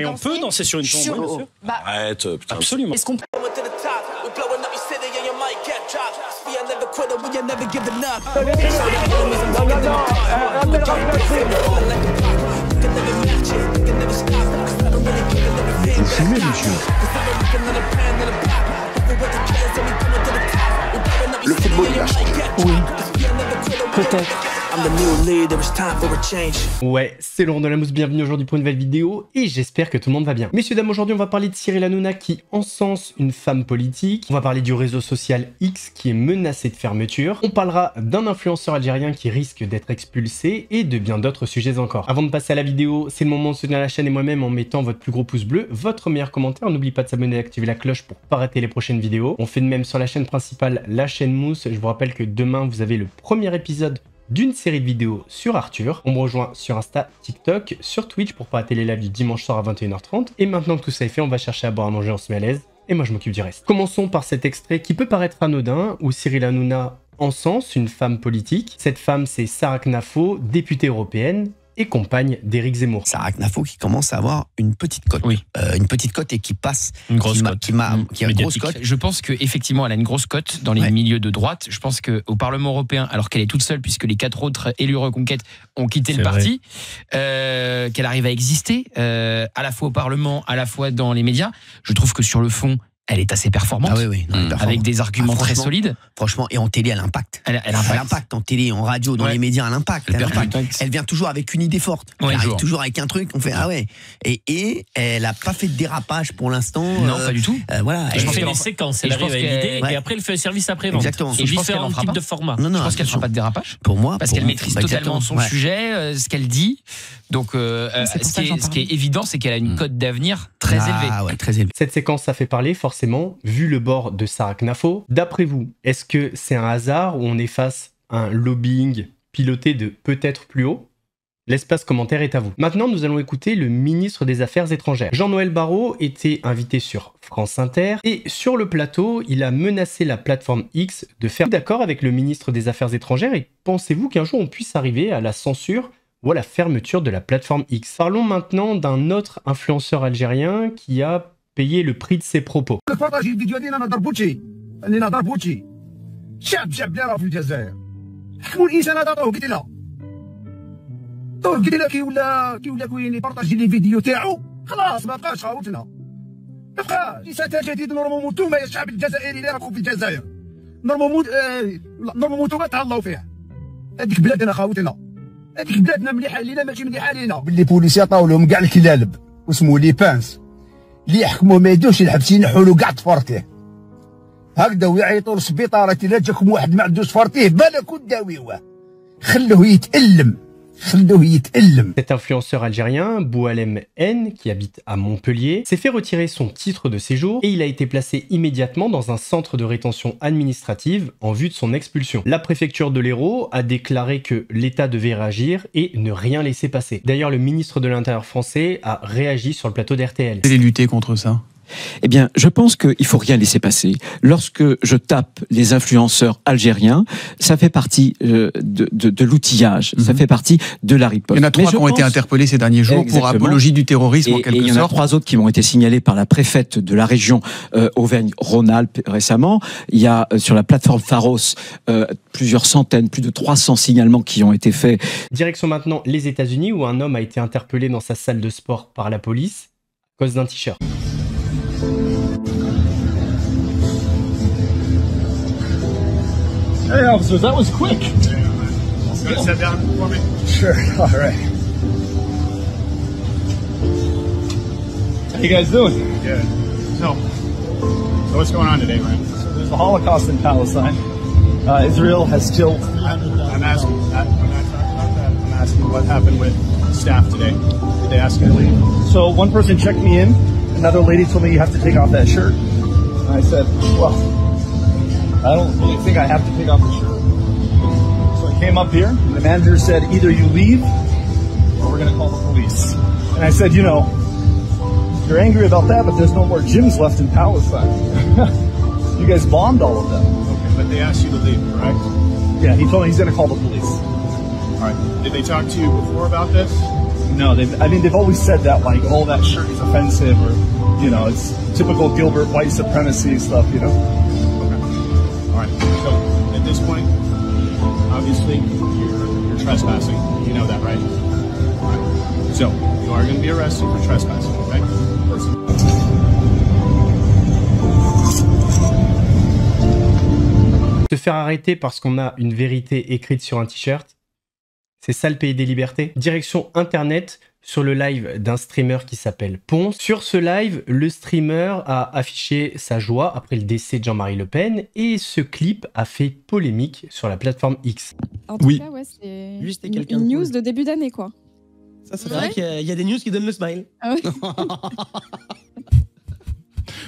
Mais on peut danser sur une tombe, bien sûr. Arrête, putain. Absolument. Est-ce qu'on Vous fumez, monsieur? Le football, il a changé. Oui, peut-être. Ouais, c'est Laurent de la Mousse, bienvenue aujourd'hui pour une nouvelle vidéo et j'espère que tout le monde va bien. Messieurs, dames, aujourd'hui on va parler de Cyril Hanouna qui encense une femme politique. On va parler du réseau social X qui est menacé de fermeture. On parlera d'un influenceur algérien qui risque d'être expulsé et de bien d'autres sujets encore. Avant de passer à la vidéo, c'est le moment de soutenir la chaîne et moi-même en mettant votre plus gros pouce bleu, votre meilleur commentaire. N'oubliez pas de s'abonner et d'activer la cloche pour pas rater les prochaines vidéos. On fait de même sur la chaîne principale, la chaîne Mousse. Je vous rappelle que demain vous avez le premier épisode d'une série de vidéos sur Arthur. On me rejoint sur Insta, TikTok, sur Twitch pour pas rater les lives du dimanche soir à 21h30. Et maintenant que tout ça est fait, on va chercher à boire à manger, on se met à l'aise. Et moi je m'occupe du reste. Commençons par cet extrait qui peut paraître anodin, où Cyril Hanouna encense une femme politique. Cette femme, c'est Sarah Knafo, députée européenne et compagne d'Éric Zemmour. Sarah Knafo qui commence à avoir une petite cote. Oui. Une petite cote et qui passe. Une grosse cote. Qui a une grosse cote. Je pense qu'effectivement, elle a une grosse cote dans les milieux de droite. Je pense qu'au Parlement européen, alors qu'elle est toute seule, puisque les 4 autres élus Reconquête ont quitté le parti, qu'elle arrive à exister, à la fois au Parlement, à la fois dans les médias, je trouve que sur le fond, elle est assez performante, avec des arguments très solides. Franchement, et en télé, elle impacte. Elle impacte en télé, en radio, dans les médias, elle impacte. Elle vient toujours avec une idée forte. Elle arrive toujours avec un truc, on fait ah ouais. Et elle a pas fait de dérapage pour l'instant. Non, pas du tout. Voilà. Je pense qu'elle fait des séquences, elle arrive avec l'idée, et après elle fait le service après-vente. Exactement. Et différents types de formats. Non, je pense qu'elle ne fera pas de dérapage. Pour moi. Parce qu'elle maîtrise totalement son sujet, ce qu'elle dit. Donc, ce qui est évident, c'est qu'elle a une cote d'avenir très élevée. Très élevée. Cette séquence, ça fait parler, forcément, vu le bord de Sarah Knafo. D'après vous, est-ce que c'est un hasard ou on est face à un lobbying piloté de peut-être plus haut? L'espace commentaire est à vous. Maintenant, nous allons écouter le ministre des Affaires étrangères. Jean-Noël Barrot était invité sur France Inter et sur le plateau, il a menacé la plateforme X de faire d'accord avec le ministre des Affaires étrangères. Et pensez-vous qu'un jour on puisse arriver à la censure ou à la fermeture de la plateforme X? Parlons maintenant d'un autre influenceur algérien qui a payé le prix de ses propos. هذيك بلادنا مليحه لينا ماشي مليحه لينا باللي بوليسي عطاو لهم كاع الكلالب واسمو لي بانس اللي يحكموا ما يدوش الحبس ينحوا له كاع تفرتيه هكذا ويعيطوا للسبيطار الا جاكم واحد ما عندوش فرتيه بالك وداويوه خلوه يتألم. Cet influenceur algérien, Boualem N, qui habite à Montpellier, s'est fait retirer son titre de séjour et il a été placé immédiatement dans un centre de rétention administrative en vue de son expulsion. La préfecture de l'Hérault a déclaré que l'État devait réagir et ne rien laisser passer. D'ailleurs, le ministre de l'Intérieur français a réagi sur le plateau d'RTL. Vous allez lutter contre ça ? Eh bien, je pense qu'il ne faut rien laisser passer. Lorsque je tape les influenceurs algériens, ça fait partie de l'outillage, ça fait partie de la riposte. Il y en a 3 qui ont été interpellés ces derniers jours pour apologie du terrorisme en quelque sorte. Et il y en a 3 autres qui m'ont été signalés par la préfète de la région Auvergne-Rhône-Alpes récemment. Il y a sur la plateforme Pharos plusieurs centaines, plus de 300 signalements qui ont été faits. Direction maintenant les États-Unis où un homme a été interpellé dans sa salle de sport par la police à cause d'un t-shirt. Hey officers, that was quick. Cool. Sit down for me. Sure, all right. How you guys doing? Good. So what's going on today, man? So there's a Holocaust in Palestine. Israel has killed. I'm asking. I'm not talking about that. I'm asking what happened with staff today. Did they ask you to leave? So one person checked me in. Another lady told me you have to take off that shirt. And I said, well, I don't really think I have to take off the shirt. So I came up here, and the manager said, either you leave, or we're going to call the police. And I said, you know, you're angry about that, but there's no more gyms left in Palestine. You guys bombed all of them. Okay, but they asked you to leave, correct? Yeah, he told me he's going to call the police. All right. Did they talk to you before about this? No, I mean, they've always said that, like, oh, that shirt is offensive, or, you know, it's typical Gilbert white supremacy stuff, you know? Okay. All right. So, at this point, obviously, you're trespassing. You know that, right? All right. So, you are going to be arrested for trespassing, okay? Se faire arrêter parce qu'on a une vérité écrite sur un t-shirt, c'est ça le pays des libertés. Direction internet sur le live d'un streamer qui s'appelle Ponce. Sur ce live, le streamer a affiché sa joie après le décès de Jean-Marie Le Pen et ce clip a fait polémique sur la plateforme X. En tout cas, ouais, c'est une news de début d'année, quoi. Ça, c'est vrai qu'il y a des news qui donnent le smile. Ah oui.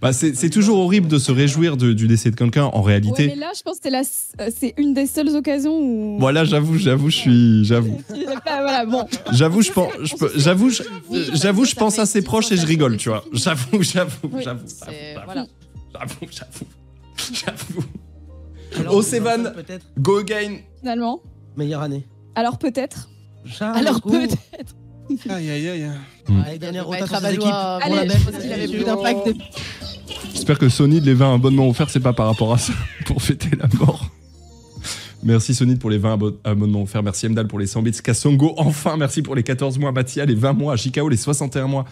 Bah c'est toujours horrible de se réjouir du décès de quelqu'un en réalité. Ouais, mais là, je pense que c'est une des seules occasions où. Voilà, j'avoue. Voilà, bon. J'avoue, je pense à ses proches et je rigole, tu vois. J'avoue. Oh Seven, go again. Finalement. Meilleure année. Alors peut-être. Alors peut-être. Aïe aïe aïe. Allez, dernière rotation des équipes. Allez, je pense qu'il avait plus d'impact depuis. J'espère que Sonid, les 20 abonnements offerts, c'est pas par rapport à ça, pour fêter la mort. Merci Sonid pour les 20 abonnements offerts. Merci Emdal pour les 100 bits. Kassongo, enfin, merci pour les 14 mois. Mathia, les 20 mois. Chikao, les 61 mois.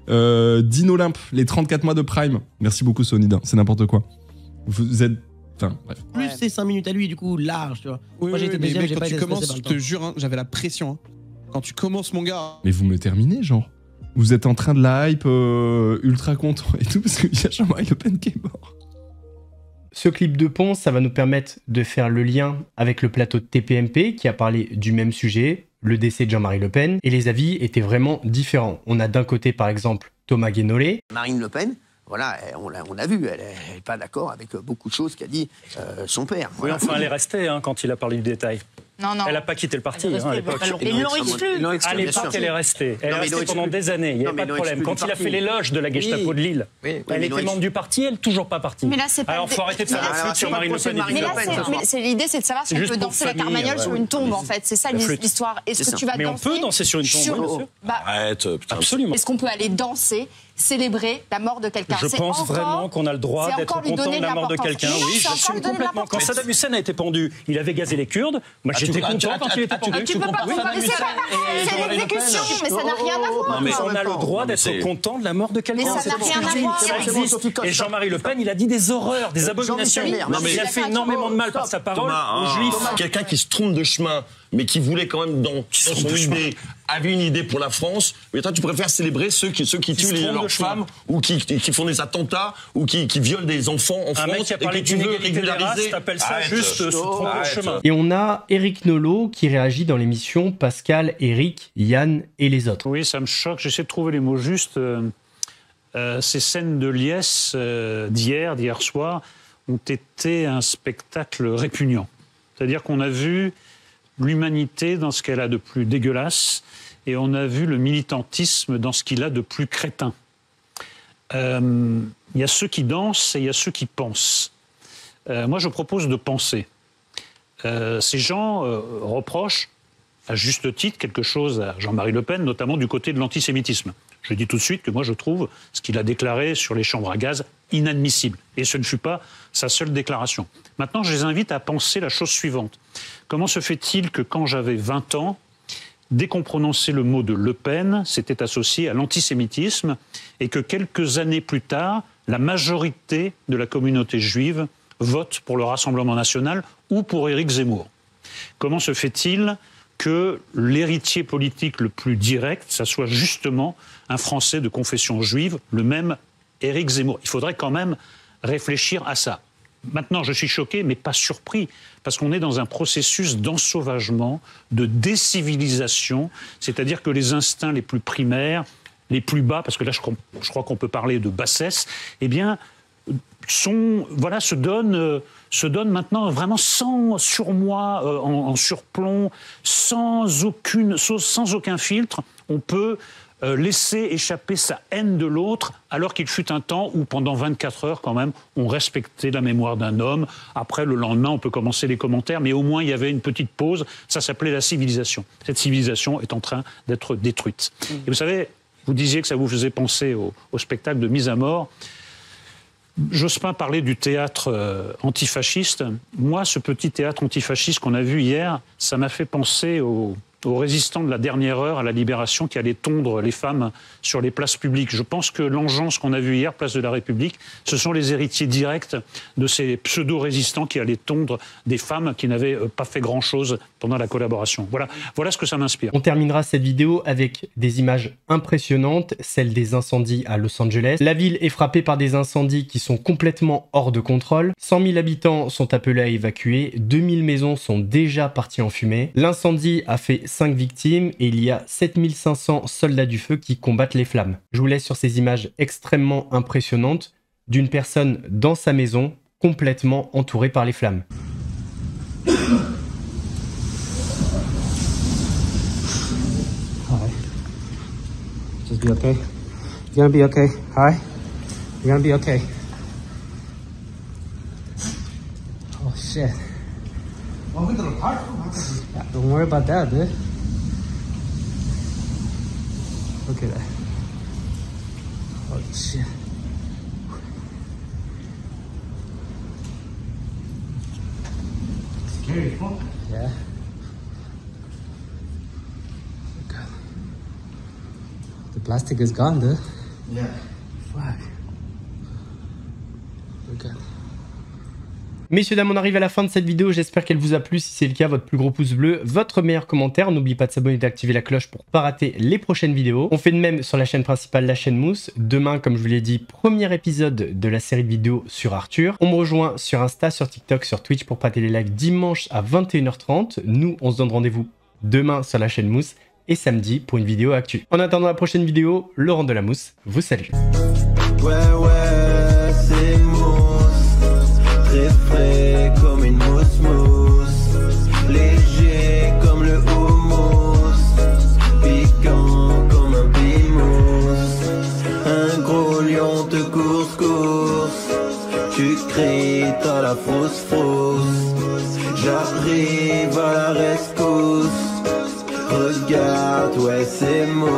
Dean Olympe, les 34 mois de Prime. Merci beaucoup Sonid, c'est n'importe quoi. Vous êtes... Enfin, bref. Plus c'est 5 minutes à lui, du coup, large, tu vois. Oui, moi, j'étais deuxième, j'ai pas été quand tu commences, je te jure, hein, j'avais la pression. Hein. Quand tu commences, mon gars... Mais vous me terminez, genre. Vous êtes en train de la hype, ultra content et tout, parce qu'il y a Jean-Marie Le Pen qui est mort. Ce clip de Ponce, ça va nous permettre de faire le lien avec le plateau de TPMP qui a parlé du même sujet, le décès de Jean-Marie Le Pen, et les avis étaient vraiment différents. On a d'un côté, par exemple, Thomas Guénolé. Marine Le Pen, voilà, on l'a vu, elle n'est pas d'accord avec beaucoup de choses qu'a dit son père. Oui, enfin, elle est restée hein, quand il a parlé du détail. Non, non. Elle n'a pas quitté le parti hein, à l'époque. Ils l'ont exclu. À l'époque, elle est restée. Elle est restée pendant des années. Il n'y avait pas de problème. Quand il a fait l'éloge de la Gestapo de Lille, elle était membre du parti, elle n'est toujours pas partie. Mais là, c'est pas. Alors, il faut arrêter de faire la flûte sur Marine Le Pen. Mais là, l'idée, c'est de savoir si on peut danser la Carmagnole sur une tombe, en fait. C'est ça l'histoire. Est-ce que tu vas danser? Mais on peut danser sur une tombe, Arrête, putain. Absolument. Est-ce qu'on peut aller danser, célébrer la mort de quelqu'un? Je pense vraiment qu'on a le droit d'être content de la mort de quelqu'un. Oui, j'assume complètement. Quand Saddam Hussein a été pendu, il avait gazé les Kurdes. Moi, j'étais content quand il était pendu. Tu peux pas c'est l'exécution, mais ça n'a rien à voir. Mais on a le droit d'être content de la mort de quelqu'un. Mais ça n'a rien à voir. Ça existe. Et Jean-Marie Le Pen, il a dit des horreurs, des abominations. Il a fait énormément de mal par sa parole aux Juifs. Quelqu'un qui se trompe de chemin, mais qui voulait quand même dans son idée, avait une idée pour la France. Mais toi, tu préfères célébrer ceux qui tuent leurs femmes ou qui font des attentats ou qui violent des enfants en France et que tu veux régulariser. T'appelles ça juste se tromper de chemin. Et on a Eric Nolot qui réagit dans l'émission Pascal, Eric, Yann et les autres. Oui, ça me choque. J'essaie de trouver les mots justes. Ces scènes de liesse d'hier soir ont été un spectacle répugnant. C'est-à-dire qu'on a vu l'humanité dans ce qu'elle a de plus dégueulasse et on a vu le militantisme dans ce qu'il a de plus crétin. Il y a ceux qui dansent et il y a ceux qui pensent. Moi, je propose de penser. Ces gens reprochent, à juste titre, quelque chose à Jean-Marie Le Pen, notamment du côté de l'antisémitisme. Je dis tout de suite que moi, je trouve ce qu'il a déclaré sur les chambres à gaz inadmissible. Et ce ne fut pas sa seule déclaration. Maintenant, je les invite à penser la chose suivante. Comment se fait-il que quand j'avais 20 ans, dès qu'on prononçait le mot de Le Pen, c'était associé à l'antisémitisme et que quelques années plus tard, la majorité de la communauté juive vote pour le Rassemblement national ou pour Éric Zemmour? Comment se fait-il que l'héritier politique le plus direct, ça soit justement un Français de confession juive, le même Éric Zemmour? Il faudrait quand même réfléchir à ça. Maintenant, je suis choqué, mais pas surpris, parce qu'on est dans un processus d'ensauvagement, de décivilisation, c'est-à-dire que les instincts les plus primaires, les plus bas, parce que là, je crois qu'on peut parler de bassesse, eh bien, se donnent maintenant vraiment sans surmoi, en surplomb, sans aucun filtre. On peut laisser échapper sa haine de l'autre, alors qu'il fut un temps où, pendant 24 heures, quand même, on respectait la mémoire d'un homme. Après, le lendemain, on peut commencer les commentaires, mais au moins, il y avait une petite pause. Ça s'appelait la civilisation. Cette civilisation est en train d'être détruite. Et vous savez, vous disiez que ça vous faisait penser au spectacle de mise à mort. Jospin parlait du théâtre antifasciste. Moi, ce petit théâtre antifasciste qu'on a vu hier, ça m'a fait penser aux résistants de la dernière heure à la Libération qui allaient tondre les femmes sur les places publiques. Je pense que l'engeance qu'on a vue hier, place de la République, ce sont les héritiers directs de ces pseudo-résistants qui allaient tondre des femmes qui n'avaient pas fait grand-chose pendant la collaboration. Voilà ce que ça m'inspire. On terminera cette vidéo avec des images impressionnantes, celles des incendies à Los Angeles. La ville est frappée par des incendies qui sont complètement hors de contrôle. 100 000 habitants sont appelés à évacuer, 2000 maisons sont déjà parties en fumée. L'incendie a fait 5 victimes et il y a 7500 soldats du feu qui combattent les flammes. Je vous laisse sur ces images extrêmement impressionnantes d'une personne dans sa maison complètement entourée par les flammes. Hi. Just be okay. You're gonna be okay. Hi. You're gonna be okay. Oh shit. Yeah, don't worry about that, dude. Look at that. Oh shit. Scary, huh? Yeah. God. The plastic is gone, dude. Yeah. Fuck. Okay. Messieurs, dames, on arrive à la fin de cette vidéo, j'espère qu'elle vous a plu. Si c'est le cas, votre plus gros pouce bleu, votre meilleur commentaire. N'oubliez pas de s'abonner et d'activer la cloche pour ne pas rater les prochaines vidéos. On fait de même sur la chaîne principale, la chaîne Mousse. Demain, comme je vous l'ai dit, premier épisode de la série de vidéos sur Arthur. On me rejoint sur Insta, sur TikTok, sur Twitch pour pas les lives dimanche à 21h30. Nous, on se donne rendez-vous demain sur la chaîne Mousse et samedi pour une vidéo actu. En attendant la prochaine vidéo, Laurent de la Mousse vous salue. C'est Mousse, très frais comme une mousse, léger comme le houmous, piquant comme un bimous. Un gros lion te course, tu cries, t'as la frousse, j'arrive à la rescousse. Regarde, ouais c'est Mousse.